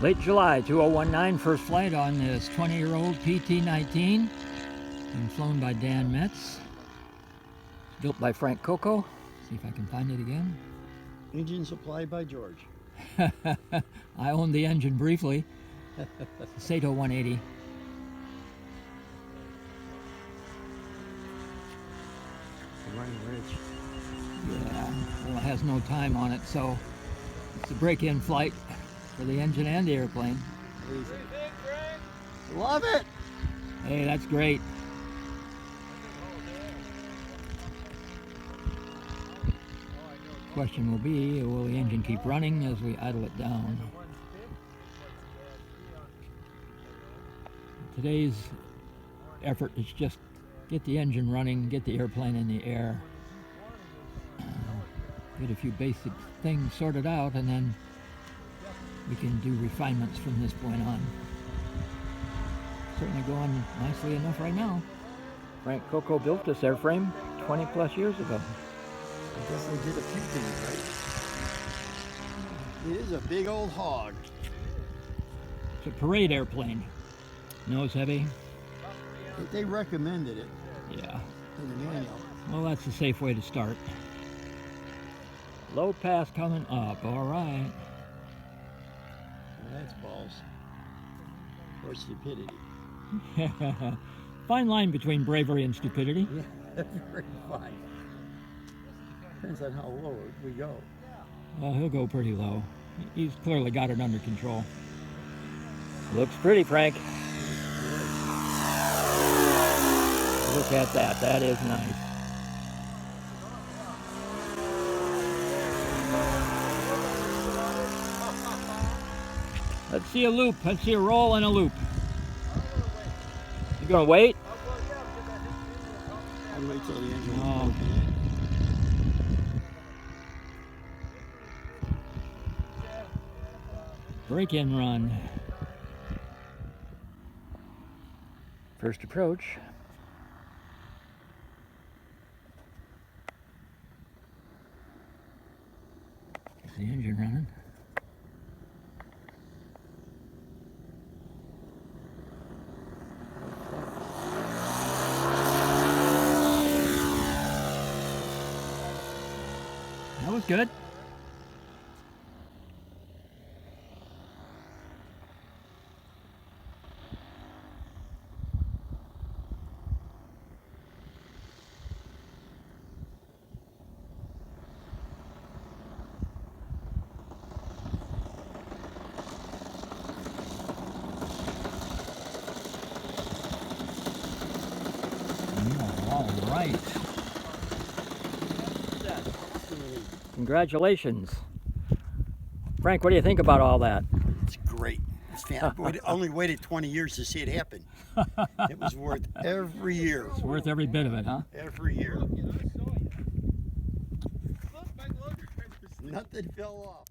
Late July 2019, first flight on this 20-year-old PT-19, being flown by Dan Metz, built by Frank Kokoszynski. See if I can find it again. Engine supplied by George. I owned the engine briefly. Saito 180. Running ridge. Yeah, well, it has no time on it, so it's a break-in flight for the engine and the airplane. Love it! Hey, that's great. Question will be, will the engine keep running as we idle it down? Today's effort is just get the engine running, get the airplane in the air, get a few basic things sorted out, and then we can do refinements from this point on. Certainly going nicely enough right now. Frank Kokoszynski built this airframe 20 plus years ago. I guess they did a few things right. It is a big old hog. It's a parade airplane. Nose heavy. They recommended it Yeah. in the manual. Well, that's a safe way to start. Low pass coming up. All right. Well, that's balls. Or stupidity. Fine line between bravery and stupidity. Yeah, very fine. Depends on how low we go. Well, he'll go pretty low. He's clearly got it under control. Looks pretty, Frank. Look at that. That is nice. Let's see a loop. Let's see a roll and a loop. You gonna wait? I'll wait till the engine Oh. Break-in run. First approach. Is the engine running? That was good. All right. Congratulations. Frank, what do you think about all that? It's great. It's fantastic. Only waited 20 years to see it happen. It was worth every year. It's worth every bit of it, huh? Every year. Nothing fell off.